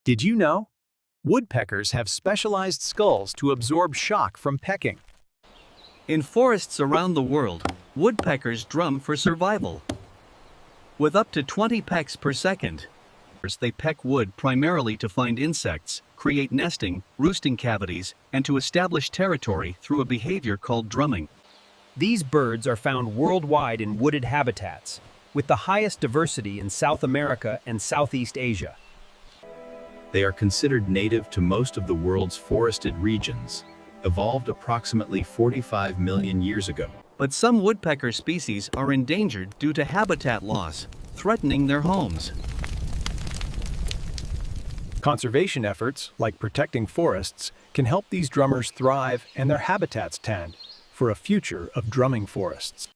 Did you know? Woodpeckers have specialized skulls to absorb shock from pecking. In forests around the world, woodpeckers drum for survival. With up to 20 pecks per second, they peck wood primarily to find insects, create nesting, roosting cavities, and to establish territory through a behavior called drumming. These birds are found worldwide in wooded habitats, with the highest diversity in South America and Southeast Asia. They are considered native to most of the world's forested regions, evolved approximately 45 million years ago. But some woodpecker species are endangered due to habitat loss, threatening their homes. Conservation efforts, like protecting forests, can help these drummers thrive and their habitats tend for a future of drumming forests.